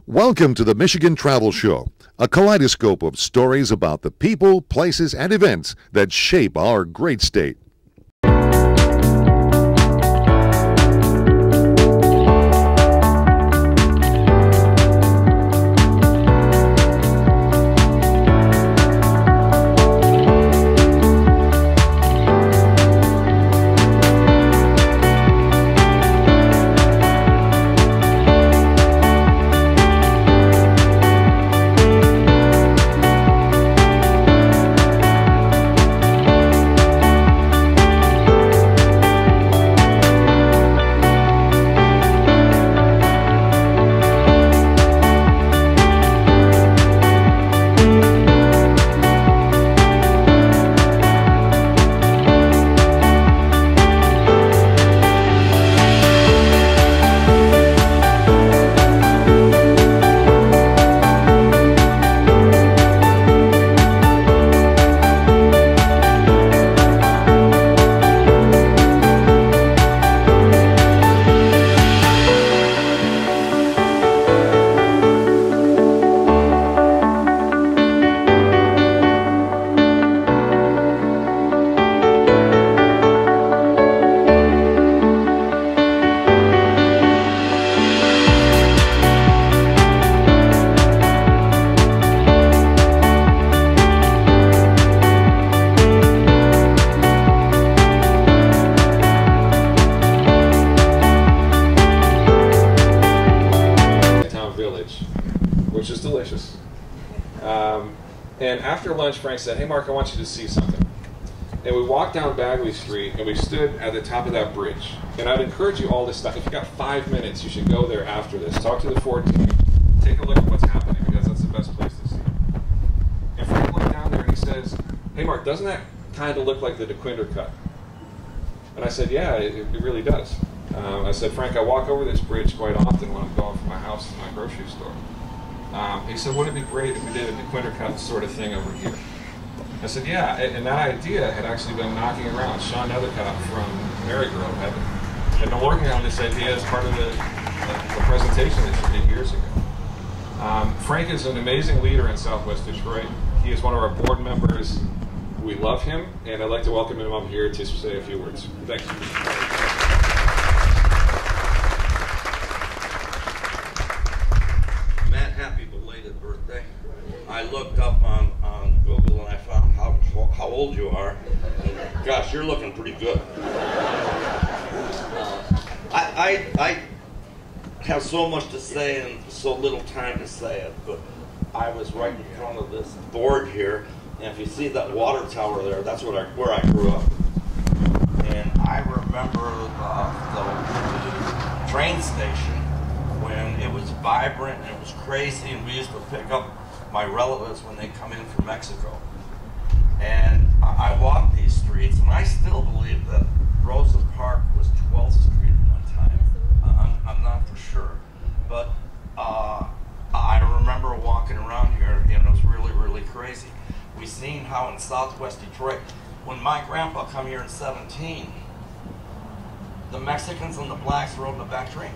Welcome to the Michigan Travel Show, a kaleidoscope of stories about the people, places, and events that shape our great state. Which is delicious. And after lunch, Frank said, "Hey Mark, I want you to see something." And we walked down Bagley Street and we stood at the top of that bridge. And I'd encourage you all to stop. If you got 5 minutes, you should go there after this. Talk to the 14, take a look at what's happening, because that's the best place to see. And Frank looked down there and he says, "Hey Mark, doesn't that kind of look like the DeQuinder cut?" And I said, "Yeah, it really does." I said, "Frank, I walk over this bridge quite often when I'm going from my house to my grocery store." He said, "Wouldn't it be great if we did a DeQuinder cut sort of thing over here?" I said, "Yeah," and that idea had actually been knocking around. Sean Nethercott from Marygrove had been working on this idea as part of the presentation that she did years ago. Frank is an amazing leader in Southwest Detroit. He is one of our board members. We love him, and I'd like to welcome him up here to say a few words. Thank you. Happy belated birthday. I looked up on Google and I found how old you are. And gosh, you're looking pretty good. I have so much to say and so little time to say it, but I was right in front of this board here, and if you see that water tower there, that's where I grew up. And I remember the train station when it was vibrant and it was crazy, and we used to pick up my relatives when they come in from Mexico. And I walked these streets, and I still believe that Rosa Park was 12th Street at one time. I'm not for sure. But I remember walking around here, and it was really, really crazy. We seen how in Southwest Detroit, when my grandpa come here in 17, the Mexicans and the blacks rode the back train.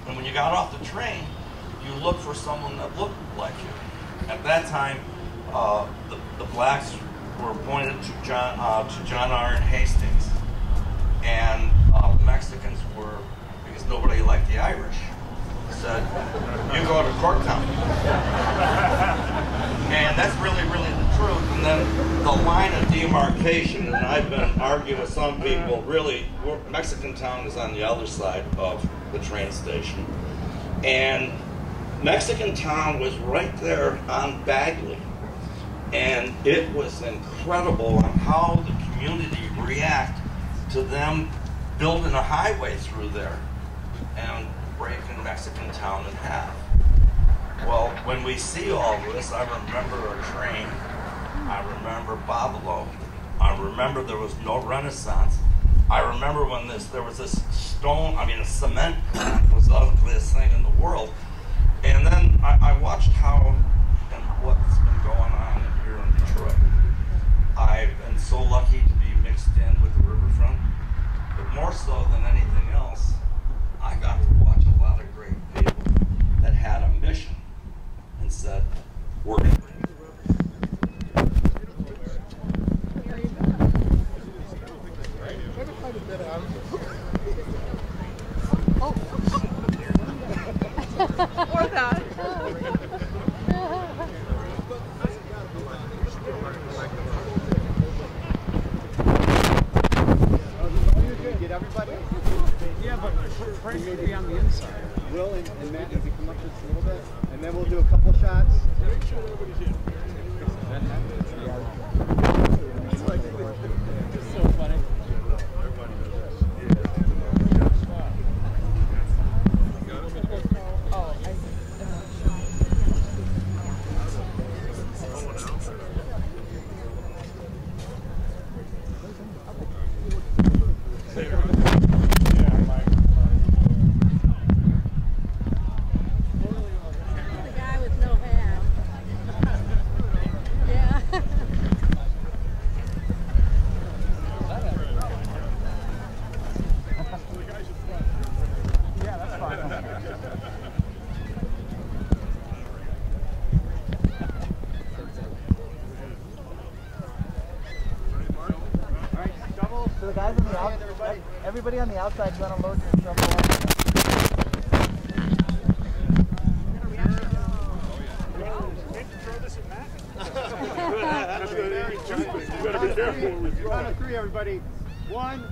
And when you got off the train, you looked for someone that looked like you. At that time, the blacks were appointed to John R. Hastings, and the Mexicans were, because nobody liked the Irish, said, "You go to Corktown." And that's really, really the truth. And then the line of demarcation, and I've been arguing with some people, really, Mexican Town is on the other side of the train station. And Mexican Town was right there on Bagley. And it was incredible on how the community reacted to them building a highway through there and breaking Mexican Town in half. Well, when we see all this, I remember a train, I remember Babalo, I remember there was no Renaissance. I remember when there was this a cement plant was the ugliest thing in the world. And then I watched how and what's been going on here in Detroit. I've been so lucky to be mixed in with the riverfront, but more so than anything else, I got to watch a lot of great people that had a mission. Or that. Get everybody? Yeah, but Frank should be on the inside. Will and Matt need to come up just a little bit, and then we'll do a couple shots. Make sure everybody's in. It's so funny. So the guys on the outside, everybody on the outside is going to load your shovel up. You better be careful. Count of three, everybody. 1,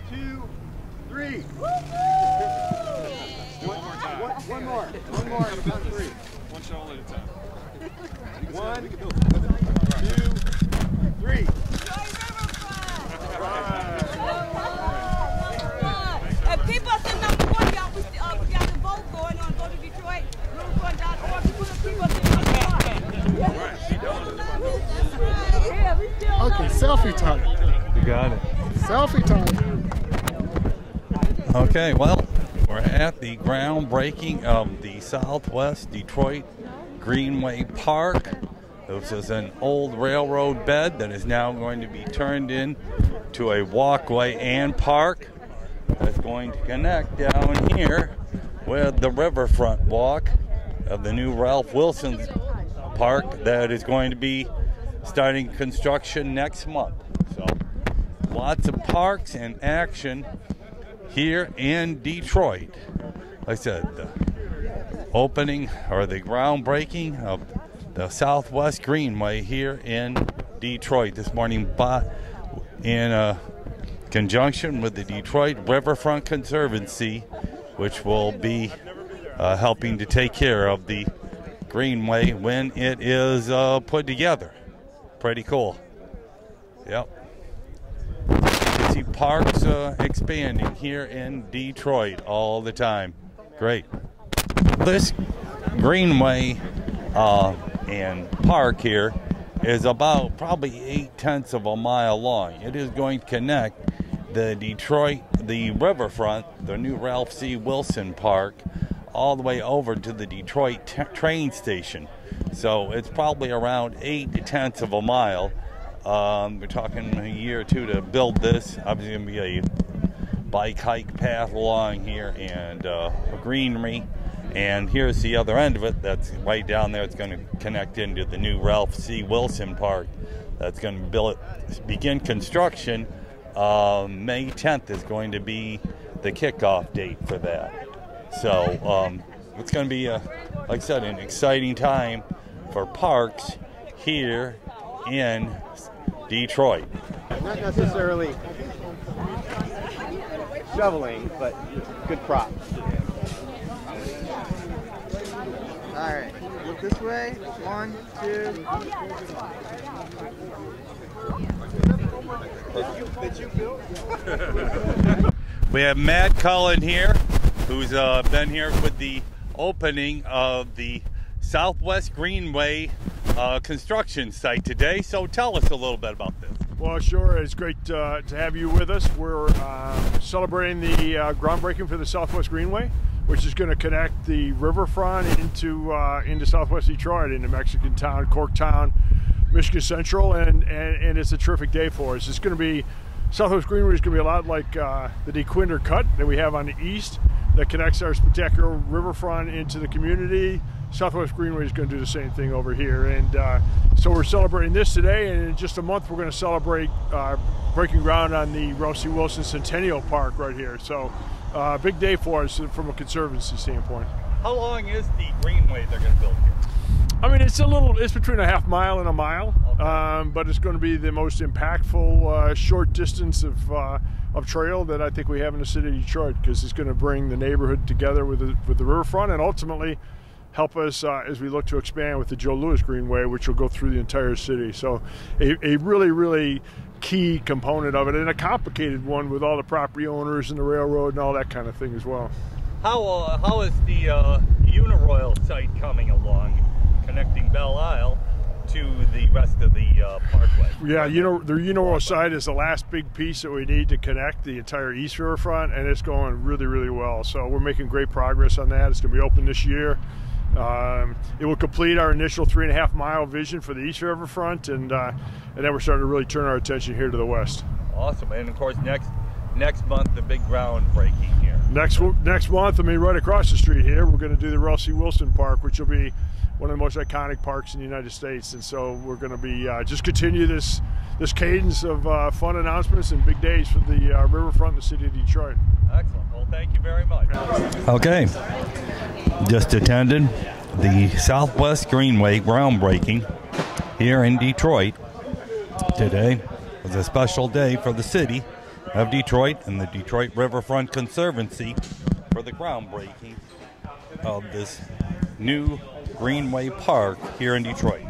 2, 3. One more. One more. Count of three. One shovel at a time. 1, 2, 3. And keep us in number one, y'all. We got the vote going on. Go to Detroit. Riverfront.org. Keep us in number one. Yeah, we still Okay, selfie time. You got it. Selfie time. Okay, well, we're at the groundbreaking of the Southwest Detroit Greenway Park. This is an old railroad bed that is now going to be turned into a walkway and park that's going to connect down here with the riverfront walk of the new Ralph Wilson Park that is going to be starting construction next month. So lots of parks and action here in Detroit. Like I said, the opening or the groundbreaking of the Southwest Greenway here in Detroit this morning in conjunction with the Detroit Riverfront Conservancy, which will be helping to take care of the Greenway when it is put together. Pretty cool. Yep. You can see parks expanding here in Detroit all the time. Great. This Greenway and park here is about probably 0.8 of a mile long. It is going to connect the riverfront, the new Ralph C. Wilson Park, all the way over to the Detroit train station. So it's probably around 0.8 of a mile. We're talking a year or two to build this. Obviously going to be a bike hike path along here and a greenery. And here's the other end of it. That's right down there. It's going to connect into the new Ralph C. Wilson Park. That's going to begin construction. May 10th is going to be the kickoff date for that. So it's going to be, like I said, an exciting time for parks here in Detroit. Not necessarily shoveling, but good props. All right, look this way. 1, 2. Did you build? We have Matt Cullen here, who's been here with the opening of the Southwest Greenway construction site today. So tell us a little bit about this. Well, sure. It's great to have you with us. We're celebrating the groundbreaking for the Southwest Greenway, which is going to connect the riverfront into Southwest Detroit, into Mexican Town, Corktown, Michigan Central, and it's a terrific day for us. It's going to be, Southwest Greenway is going to be a lot like the DeQuinder Cut that we have on the east that connects our spectacular riverfront into the community. Southwest Greenway is going to do the same thing over here, and so we're celebrating this today, and in just a month we're going to celebrate breaking ground on the Ralph C. Wilson Centennial Park right here. So big day for us from a conservancy standpoint. How long is the Greenway they're going to build here? I mean, it's between a half mile and a mile, Okay. but it's going to be the most impactful short distance of trail that I think we have in the city of Detroit, because it's going to bring the neighborhood together with the riverfront, and ultimately help us as we look to expand with the Joe Louis Greenway, which will go through the entire city. So a really, really key component of it, and a complicated one with all the property owners and the railroad and all that kind of thing as well. How is the Uniroyal site coming along, connecting Belle Isle to the rest of the parkway? Yeah, the Uniroyal side is the last big piece that we need to connect the entire East Riverfront, and it's going really, really well. So we're making great progress on that. It's going to be open this year. It will complete our initial 3.5 mile vision for the East Riverfront, and then we're starting to really turn our attention here to the west. Awesome, and of course next month the big groundbreaking here. Next month, I mean, right across the street here, we're going to do the Ralph C. Wilson Park, which will be one of the most iconic parks in the United States. And so we're going to be just continue this cadence of fun announcements and big days for the riverfront in the city of Detroit. Excellent. Well, thank you very much. Okay, just attended the Southwest Greenway groundbreaking here in Detroit. Today was a special day for the city of Detroit and the Detroit Riverfront Conservancy for the groundbreaking of this new Greenway Park here in Detroit.